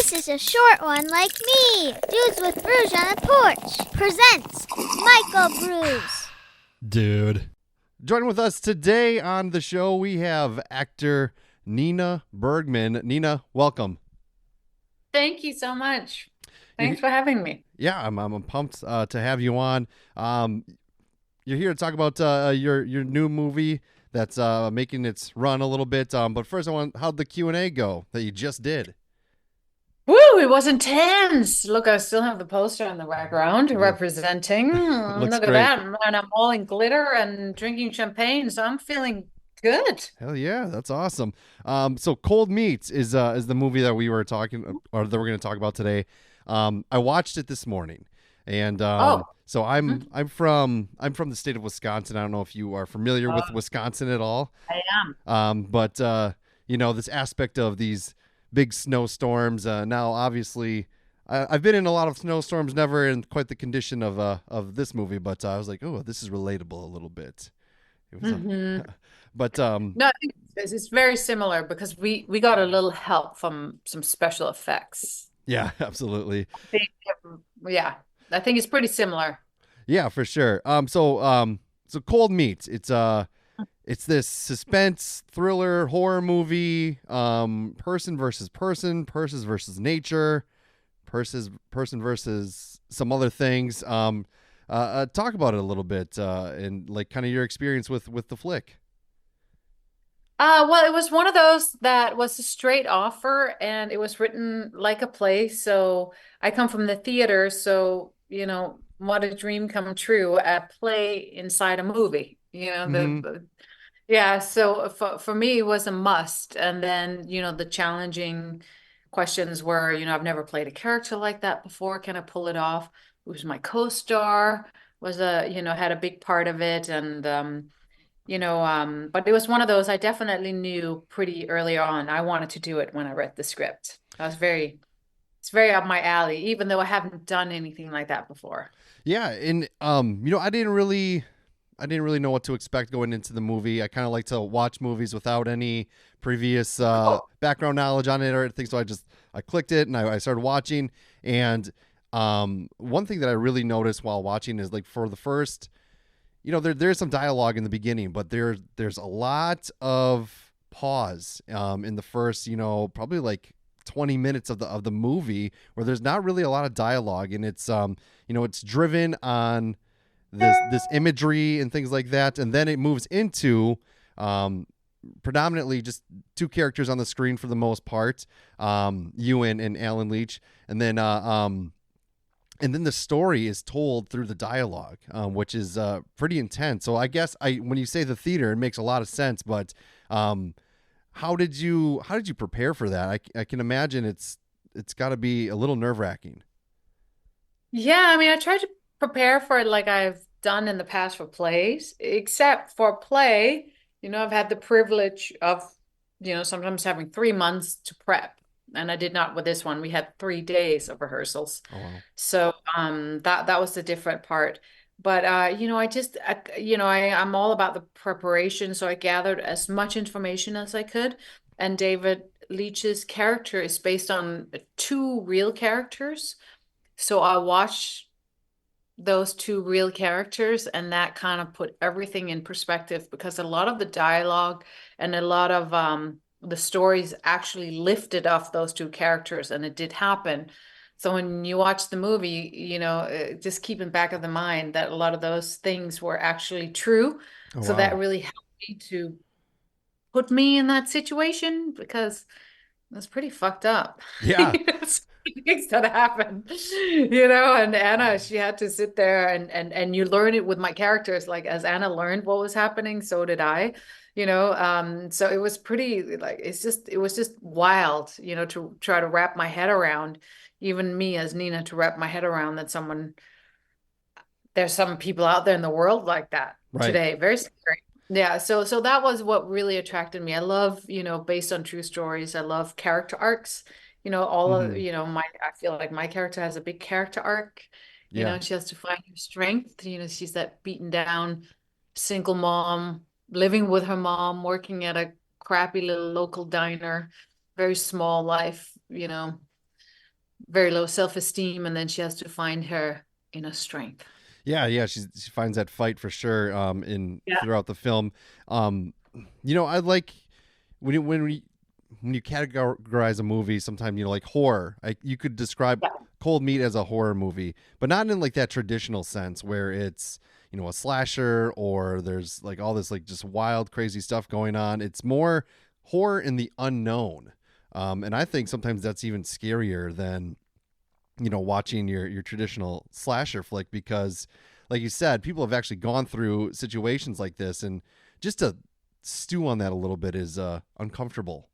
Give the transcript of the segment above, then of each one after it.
This is a short one like me. Dudes with Brews on the Porch presents Michael Brews. Dude. Joining with us today on the show, we have actor Nina Bergman. Nina, welcome. Thank you so much. Thanks for having me. Yeah, I'm pumped to have you on. You're here to talk about your new movie that's making its run a little bit. But first, how'd the Q&A go that you just did? Woo, it was intense. Look, I still have the poster in the background representing. Looks Look great. at that. And I'm all in glitter and drinking champagne, so I'm feeling good. Hell yeah, that's awesome. So Cold Meat is the movie that we were talking or that we're going to talk about today. I watched it this morning, and so I'm from the state of Wisconsin. I don't know if you are familiar with Wisconsin at all. I am. But this aspect of these big snowstorms. Now, obviously, I've been in a lot of snowstorms, never in quite the condition of this movie. But I was like, oh, this is relatable a little bit. It was, but No, I think it's very similar because we got a little help from some special effects. Yeah, absolutely. I think it's pretty similar. Yeah, for sure. So Cold Meat. It's this suspense thriller horror movie. Person versus person, person versus nature, person versus some other things. Talk about it a little bit and like kind of your experience with the flick. Well, it was one of those that was a straight offer and it was written like a play. So I come from the theater, so what a dream come true, a play inside a movie. So for me it was a must. And then, the challenging questions were, I've never played a character like that before. Can I pull it off? It was my co-star had a big part of it. And but it was one of those I definitely knew pretty early on I wanted to do it when I read the script. It's very up my alley, even though I haven't done anything like that before. Yeah, and I didn't really know what to expect going into the movie. I kind of like to watch movies without any previous background knowledge on it or anything. So I clicked it and I started watching. And one thing that I really noticed while watching is like for the first, there's some dialogue in the beginning, but there's a lot of pause in the first, probably like 20 minutes of the movie where there's not really a lot of dialogue, and it's it's driven on this imagery and things like that, and then it moves into predominantly just two characters on the screen for the most part, Ewan and Allen Leech, and then the story is told through the dialogue, which is pretty intense. So I guess when you say the theater, it makes a lot of sense. But how did you prepare for that? I can imagine it's got to be a little nerve-wracking. Yeah, I mean, I tried to prepare for it like I've done in the past for plays, except for play, I've had the privilege of, sometimes having 3 months to prep. And I did not with this one. We had 3 days of rehearsals. Oh, wow. So that was the different part. But I'm all about the preparation. So I gathered as much information as I could. And David Leech's character is based on 2 real characters. So I watched those 2 real characters, and that kind of put everything in perspective, because a lot of the dialogue and a lot of the stories actually lifted off those 2 characters, and it did happen. So when you watch the movie, just keep in back of the mind that a lot of those things were actually true. Oh, so wow. that really helped me to put me in that situation, because it was pretty fucked up. Yeah. Things that happened, and Anna, she had to sit there and you learn it with my characters. Like, as Anna learned what was happening, so did I. So it was pretty, like, it was just wild, to try to wrap my head around, even me as Nina, to wrap my head around that there's some people out there in the world like that today. Very scary. Yeah. So that was what really attracted me. I love, based on true stories. I love character arcs, I feel like my character has a big character arc. She has to find her strength. She's that beaten down single mom, living with her mom, working at a crappy little local diner, very small life, very low self-esteem, and then she has to find her inner strength. Yeah, yeah, she finds that fight for sure in Yeah. throughout the film. Um I like when you categorize a movie, sometimes like horror. You could describe Yeah. Cold Meat as a horror movie, but not in like that traditional sense where it's a slasher or there's like all this like just wild crazy stuff going on. It's more horror in the unknown, and I think sometimes that's even scarier than watching your traditional slasher flick because, like you said, people have actually gone through situations like this, and just to stew on that a little bit is uncomfortable.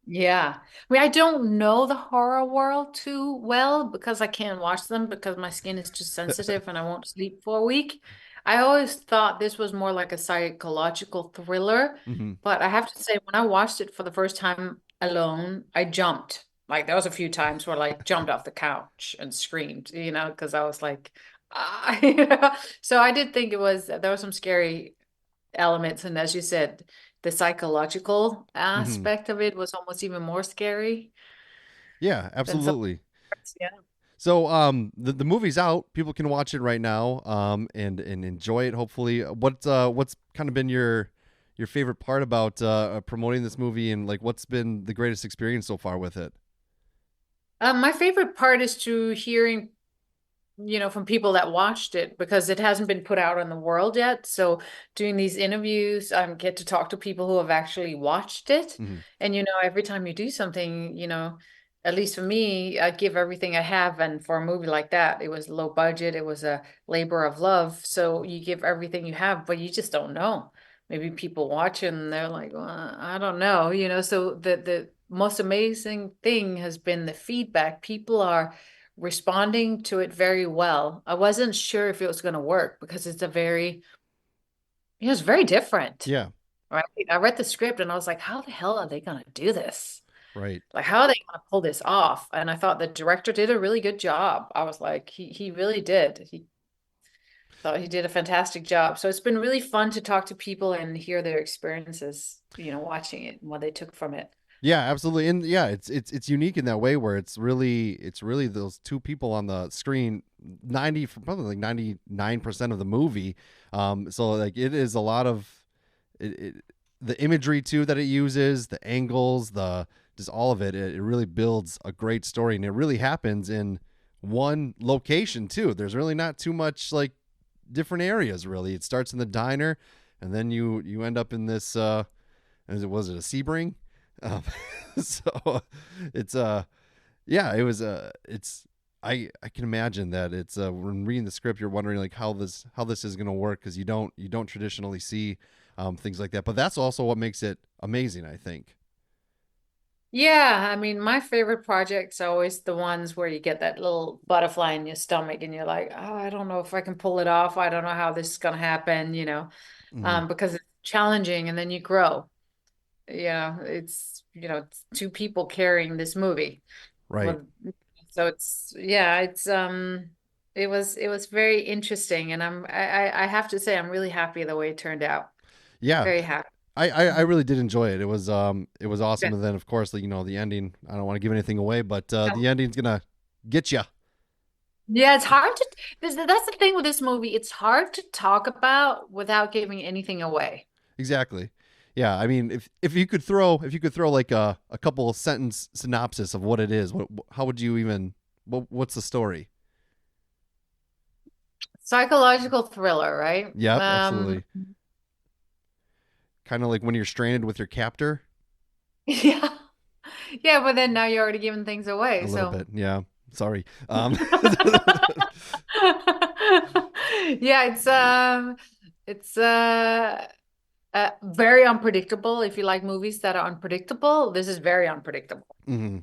Yeah. I mean, I don't know the horror world too well because I can't watch them because my skin is too sensitive and I won't sleep for a week. I always thought this was more like a psychological thriller, Hmm. but I have to say, when I watched it for the first time alone, I jumped. Like there was a few times where I like jumped off the couch and screamed, because I was like, ah, So I did think there was some scary elements. And as you said, the psychological Hmm. aspect of it was almost even more scary Yeah, than some absolutely. parts. Yeah. So the movie's out. People can watch it right now and enjoy it. Hopefully, what's kind of been your favorite part about promoting this movie, and like what's been the greatest experience so far with it? My favorite part is to hearing from people that watched it because it hasn't been put out in the world yet. So doing these interviews, get to talk to people who have actually watched it. Hmm. And every time you do something, at least for me, I give everything I have. And for a movie like that, it was low budget, it was a labor of love. So you give everything you have, but you just don't know. Maybe people watch it and they're like, well, I don't know, So the most amazing thing has been the feedback. People are responding to it very well. I wasn't sure if it was going to work because it's very different, Yeah, right? I read the script and I was like, how the hell are they going to do this? right. Like, how are they going to pull this off? And I thought the director did a really good job. I was like, he really did. He thought he did a fantastic job. So it's been really fun to talk to people and hear their experiences, watching it and what they took from it. Yeah, absolutely. And yeah, it's unique in that way where it's really those two people on the screen 90 probably like 99% of the movie. So like it is a lot of it the imagery too that it uses, the angles, the just all of it really builds a great story, and it really happens in one location too. There's really not too much like different areas really. It starts in the diner and then you end up in this was it a Sebring? Um, so it's yeah, it was it's I can imagine that it's when reading the script you're wondering like how this is going to work because you don't traditionally see things like that. But that's also what makes it amazing, I think. Yeah, I mean, my favorite projects are always the ones where you get that little butterfly in your stomach and you're like, oh, I don't know if I can pull it off. I don't know how this is going to happen, Hmm. because it's challenging and then you grow. It's two people carrying this movie. Right. Well, so it was very interesting and I have to say I'm really happy the way it turned out. Yeah. Very happy. I really did enjoy it. It was awesome, Yeah. and then of course the ending. I don't want to give anything away, but the ending's gonna get you. Yeah, it's hard to. That's the thing with this movie. It's hard to talk about without giving anything away. Exactly. Yeah, I mean, if you could throw like a couple sentence synopsis of what it is, how would you even what's the story? Psychological thriller, right? Yep, absolutely. Kind of like when you're stranded with your captor, Yeah, yeah, but then now you're already giving things away. a little So, bit. Yeah, sorry. yeah, it's very unpredictable. If you like movies that are unpredictable, this is very unpredictable. Hmm.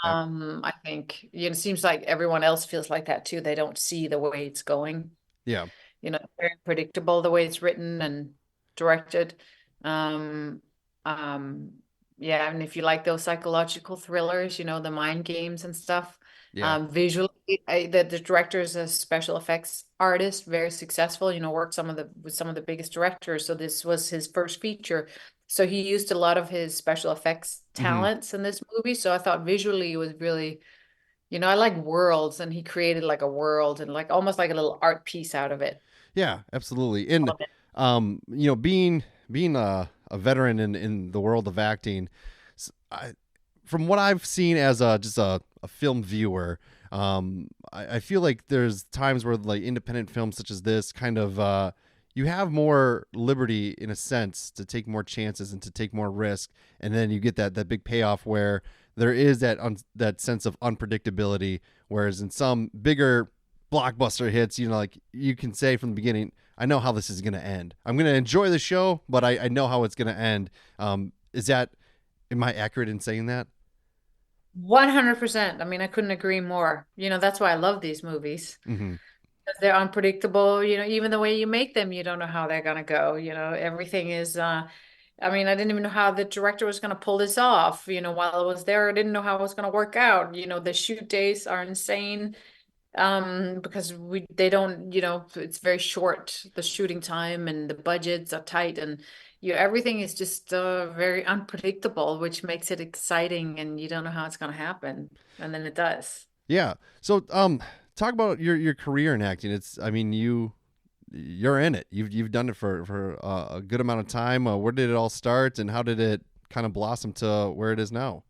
I think, it seems like everyone else feels like that too. They don't see the way it's going. Yeah. Very predictable the way it's written and directed. Um, um, yeah, and if you like those psychological thrillers, the mind games and stuff, Yeah. visually, the director is a special effects artist, very successful. Worked with some of the biggest directors. So this was his first feature. So he used a lot of his special effects Hmm. talents in this movie. So I thought visually it was really I like worlds, and he created like a world and like almost like a little art piece out of it. Yeah, absolutely. And being a veteran in the world of acting, from what I've seen as just a film viewer, I feel like there's times where like independent films such as this kind of you have more liberty in a sense to take more chances and to take more risk, and then you get that big payoff where there is that sense of unpredictability. Whereas in some bigger blockbuster hits, like you can say from the beginning, I know how this is going to end. I'm going to enjoy the show, but I know how it's going to end. Am I accurate in saying that? 100%. I mean, I couldn't agree more. That's why I love these movies. Mm-hmm. Because they're unpredictable. Even the way you make them, you don't know how they're gonna go. Everything is I mean, I didn't even know how the director was gonna pull this off. While I was there, I didn't know how it was gonna work out. The shoot days are insane. Because they don't, it's very short, the shooting time, and the budgets are tight, and everything is just very unpredictable, which makes it exciting, and you don't know how it's gonna happen, and then it does. Yeah. So, talk about your career in acting. I mean, you're in it. You've done it for a good amount of time. Where did it all start, and how did it kind of blossom to where it is now?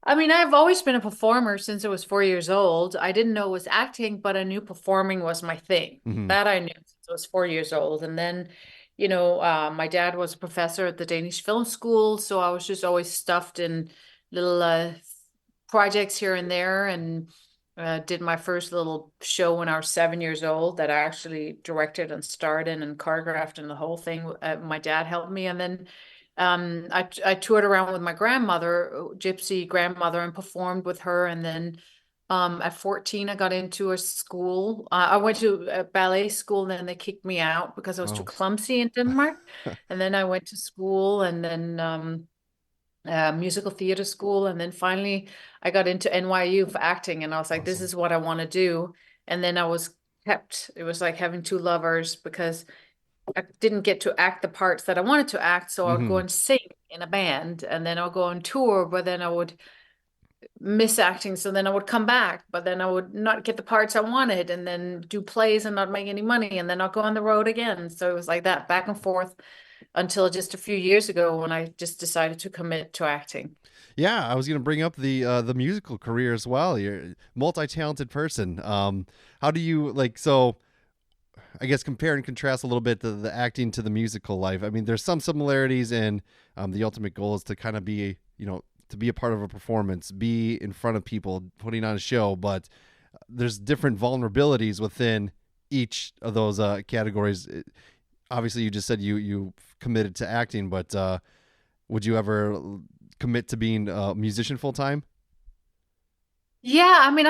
I mean, I've always been a performer since I was 4 years old. I didn't know it was acting, but I knew performing was my thing. Mm-hmm. That I knew since I was 4 years old. And then, my dad was a professor at the Danish Film School, so I was just always stuffed in little projects here and there, and did my first little show when I was 7 years old that I actually directed and starred in and choreographed, and the whole thing. My dad helped me, and then I toured around with my grandmother, gypsy grandmother, and performed with her. And then at 14, I got into a school. I went to a ballet school, and then they kicked me out because I was too Oh. clumsy in Denmark. And then I went to school, and then musical theater school. And then finally, I got into NYU for acting, and I was like, this Awesome. is what I want to do. And then it was like having two lovers, because I didn't get to act the parts that I wanted to act, so I would go Mm-hmm. and sing in a band, and then I'll go on tour, but then I would miss acting, so then I would come back, but then I would not get the parts I wanted, and then do plays and not make any money, and then I'll go on the road again. So it was like that back and forth until just a few years ago when I just decided to commit to acting. Yeah, I was going to bring up the musical career as well. You're a multi-talented person. How do you like so? I guess compare and contrast a little bit the acting to the musical life. I mean, there's some similarities in the ultimate goal is to kind of be, to be a part of a performance, be in front of people, putting on a show, but there's different vulnerabilities within each of those categories. Obviously, you just said you committed to acting, but would you ever commit to being a musician full time? Yeah, I mean,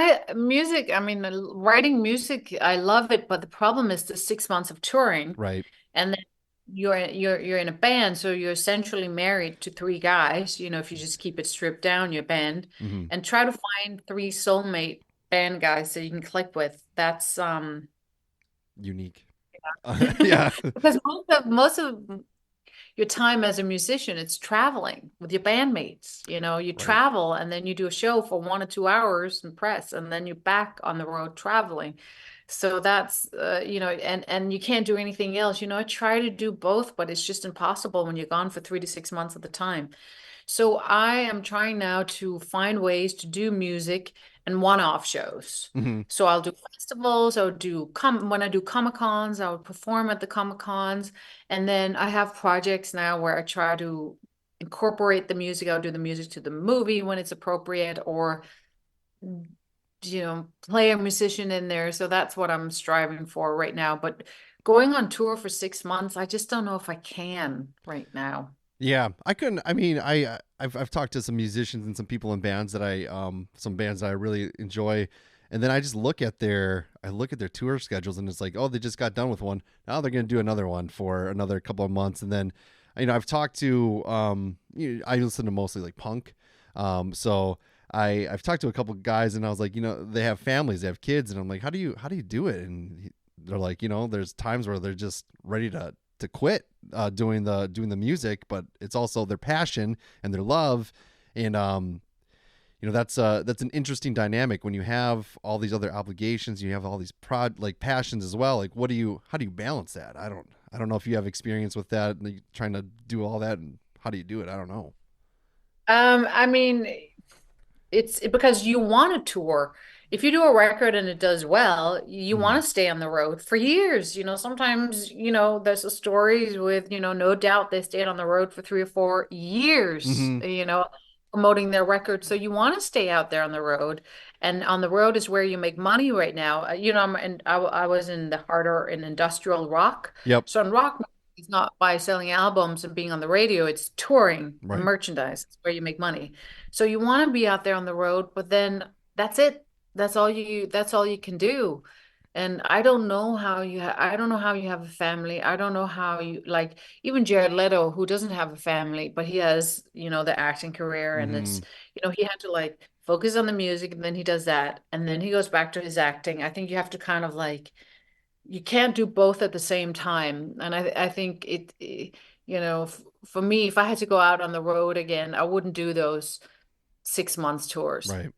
writing music, I love it, but the problem is the 6 months of touring, Right. and then you're in a band, so you're essentially married to three guys. If you just keep it stripped down, your band, Mm-hmm. and try to find three soulmate band guys that you can click with. That's Unique. Yeah. because most of your time as a musician, it's traveling with your bandmates. You Right. travel, and then you do a show for 1 or 2 hours and press, and then you're back on the road traveling. So that's and you can't do anything else. I try to do both, but it's just impossible when you're gone for 3 to 6 months at the time. So I am trying now to find ways to do music and one-off shows. Mm-hmm. So I'll do festivals, I'll do when I do Comic Cons, I would perform at the Comic Cons. And then I have projects now where I try to incorporate the music. I'll do the music to the movie when it's appropriate, or play a musician in there. So that's what I'm striving for right now. But going on tour for 6 months, I just don't know if I can right now. Yeah, I couldn't. I mean, I've talked to some musicians and some people in bands that some bands that I really enjoy, and then I just look at their tour schedules, and it's like, oh, they just got done with one. Now they're going to do another one for another couple of months, and then, I've talked to I listen to mostly like punk, so I've talked to a couple of guys, and I was like, they have families, they have kids, and I'm like, how do you do it? And they're like, there's times where they're just ready to quit doing the music, but it's also their passion and their love. And that's an interesting dynamic when you have all these other obligations, you have all these like passions as well. Like, how do you balance that? I don't know if you have experience with that, like, trying to do all that, and how do you do it? I don't know. I mean, it's because you want to tour. If you do a record and it does well, you Hmm. want to stay on the road for years. Sometimes, there's a stories with, no doubt they stayed on the road for 3 or 4 years, Hmm. promoting their record. So you want to stay out there on the road. And on the road is where you make money right now. I was in the harder and industrial rock. Yep. So in rock, it's not by selling albums and being on the radio, it's touring and Right. merchandise. It's where you make money. So you want to be out there on the road, but then that's it. That's all you can do. And I don't know how you have a family. I don't know how you like even Jared Leto, who doesn't have a family, but he has, the acting career and Hmm. he had to like focus on the music and then he does that and then he goes back to his acting. I think you have to kind of like you can't do both at the same time. And I think for me, if I had to go out on the road again, I wouldn't do those 6 months tours. Right.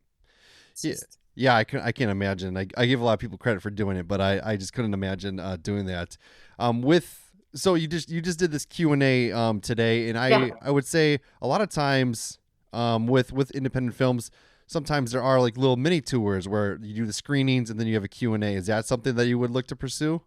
It's Yeah. just Yeah, I can't imagine. I give a lot of people credit for doing it, but I just couldn't imagine doing that. With so you just did this Q&A today, and yeah. I would say a lot of times with independent films, sometimes there are like little mini tours where you do the screenings and then you have a Q&A. Is that something that you would look to pursue?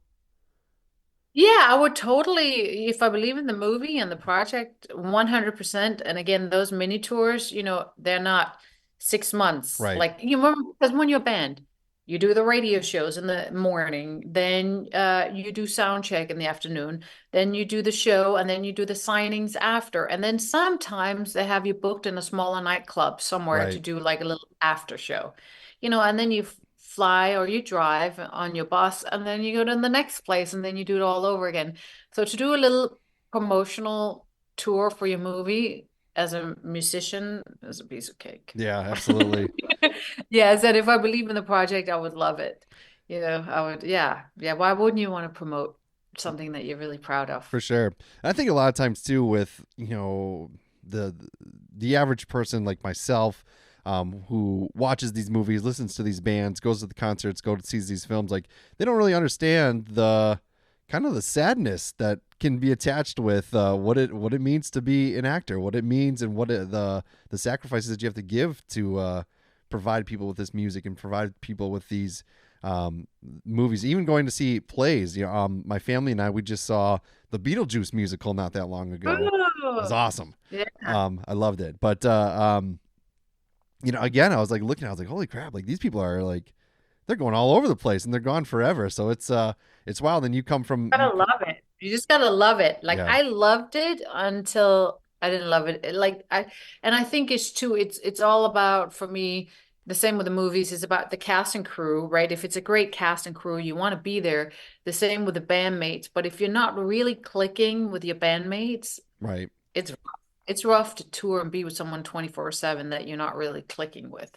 Yeah, I would totally, if I believe in the movie and the project, 100%. And again, those mini tours, they're not 6 months. Right. Like you remember, because when you're a band, you do the radio shows in the morning, then you do sound check in the afternoon, then you do the show, and then you do the signings after. And then sometimes they have you booked in a smaller nightclub somewhere to Right. do like a little after show, and then you fly or you drive on your bus and then you go to the next place and then you do it all over again. So to do a little promotional tour for your movie as a musician is a piece of cake. Yeah, absolutely. Yeah, I said if I believe in the project, I would love it. I would, yeah. Yeah, why wouldn't you want to promote something that you're really proud of? For sure. And I think a lot of times too with, the the average person like myself, who watches these movies, listens to these bands, goes to the concerts, go to sees these films, like they don't really understand the kind of the sadness that can be attached with what it means to be an actor, what it means, and the sacrifices that you have to give to provide people with this music and provide people with these um, movies. Even going to see plays, my family and I, we just saw the Beetlejuice musical not that long ago. It was Oh, awesome. yeah. I loved it. But again, I was like looking, I was like, holy crap! Like these people are like, they're going all over the place and they're gone forever. So it's wild. And you come from Gotta love it. You just gotta love it. Like yeah, I loved it until I didn't love it. And I think it's too, it's all about for me, the same with the movies, is about the cast and crew, right? If it's a great cast and crew, you want to be there. The same with the bandmates. But if you're not really clicking with your bandmates, right. it's rough. It's rough to tour and be with someone 24/7 that you're not really clicking with.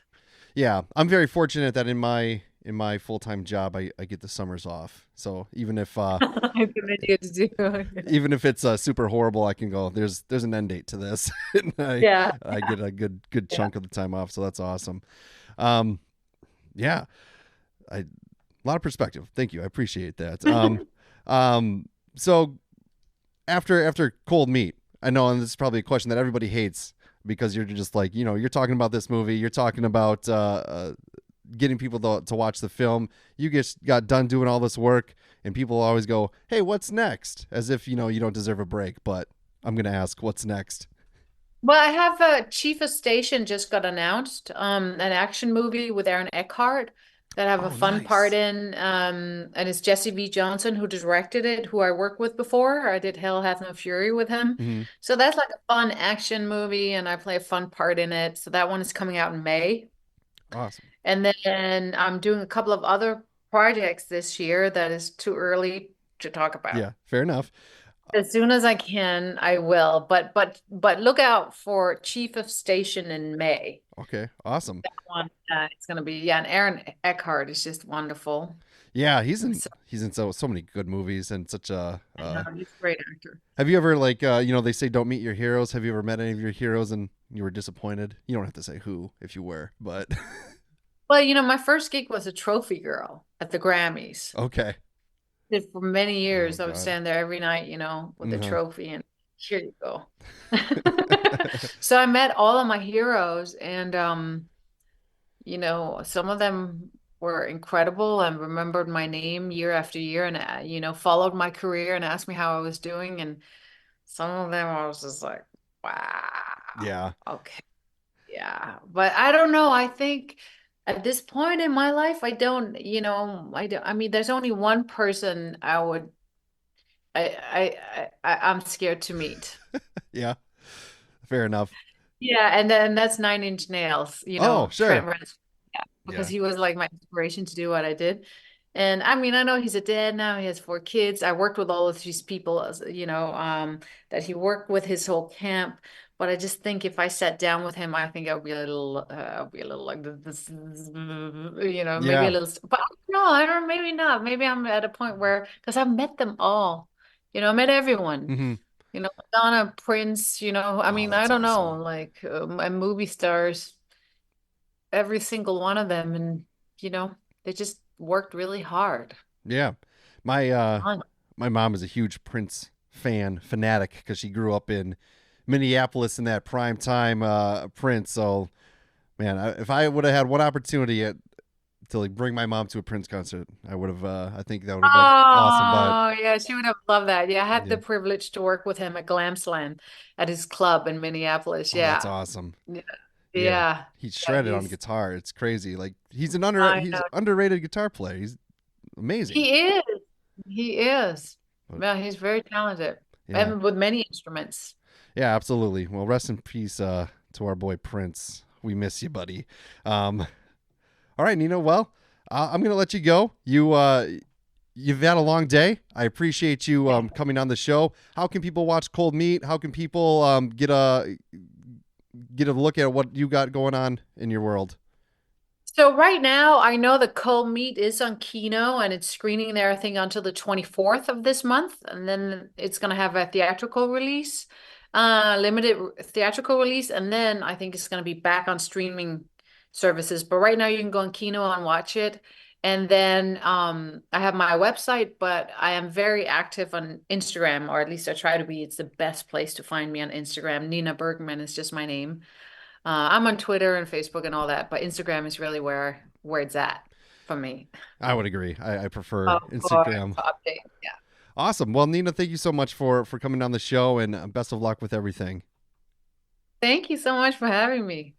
Yeah, I'm very fortunate that in my full time job, I get the summers off. So I commend you to do. even if it's super horrible, I can go. There's an end date to this, and Yeah. I get a good Yeah. chunk of the time off. So that's awesome. Um, yeah, a lot of perspective. Thank you. I appreciate that. So after cold meat, I know, and this is probably a question that everybody hates because you're just like, you're talking about this movie, you're talking about getting people to watch the film. You just got done doing all this work, and people always go, "Hey, what's next?" As if you don't deserve a break. But I'm gonna ask, what's next? Well, I have a Chief of Station just got announced, an action movie with Aaron Eckhart that I have a Oh, fun part nice. in. And it's Jesse V. Johnson who directed it, who I worked with before. I did Hell Hath No Fury with him. Hmm. So that's like a fun action movie, and I play a fun part in it. So that one is coming out in May. Awesome. And then I'm doing a couple of other projects this year that is too early to talk about. Yeah, fair enough. As soon as I can, I will. But look out for Chief of Station in May. Okay, awesome. One, it's gonna be, yeah, and Aaron Eckhart is just wonderful. Yeah, So he's in so many good movies and such a. I know he's a great actor. Have you ever like they say don't meet your heroes? Have you ever met any of your heroes and you were disappointed? You don't have to say who if you were, but Well, my first gig was a trophy girl at the Grammys. okay. Did for many Oh years. I would God. stand there every night, with a Uh-huh. trophy and here you go. So I met all of my heroes and some of them were incredible and remembered my name year after year and followed my career and asked me how I was doing and some of them I was just like, wow. Yeah. Okay. Yeah. But I don't know. I think at this point in my life, I don't, I mean, there's only one person I'm scared to meet. Yeah. Fair enough. Yeah, and then that's Nine Inch Nails, Oh, Trent sure. Reznor. Yeah, because Yeah. he was like my inspiration to do what I did. And I mean, I know he's a dad now. He has 4 kids. I worked with all of these people, that he worked with his whole camp. But I just think if I sat down with him, I think I'll be a little like this, maybe a Yeah. little. But no, I don't. Maybe not. Maybe I'm at a point where because I've met them all. I met everyone. Hmm. Madonna, Prince, I Oh, mean, I that's don't know, awesome. like and movie stars, every single one of them, and you know, they just worked really hard. Yeah. My uh Fun. my mom is a huge Prince fanatic because she grew up in Minneapolis in that prime time Prince. So man, if I would have had one opportunity to like bring my mom to a Prince concert, I would have. I think that would have been awesome. But Oh, yeah, she would have loved that. Yeah, I had yeah, the privilege to work with him at Glam Slam at his club in Minneapolis. oh, that's Yeah. awesome. Yeah. Yeah, Yeah. he's Yeah, shredded on guitar. It's crazy. Like I he's know. underrated guitar player. He's amazing. He is. He is. But Yeah, he's very talented yeah, and with many instruments. yeah, absolutely. Well, rest in peace to our boy Prince. We miss you, buddy. Um, all right, Nina. Well, I'm gonna let you go. You've had a long day. I appreciate you coming on the show. How can people watch Cold Meat? How can people get a look at what you got going on in your world? So right now, I know the Cold Meat is on Kino and it's screening there, I think, until the 24th of this month. And then it's going to have a theatrical release, theatrical release. And then I think it's going to be back on streaming services. But right now you can go on Kino and watch it. And then I have my website, but I am very active on Instagram, or at least I try to be. It's the best place to find me on Instagram. Nina Bergman is just my name. I'm on Twitter and Facebook and all that, but Instagram is really where it's at for me. I would agree. I prefer Of course, Instagram. to update. Yeah. Awesome. Well, Nina, thank you so much for coming on the show and best of luck with everything. Thank you so much for having me.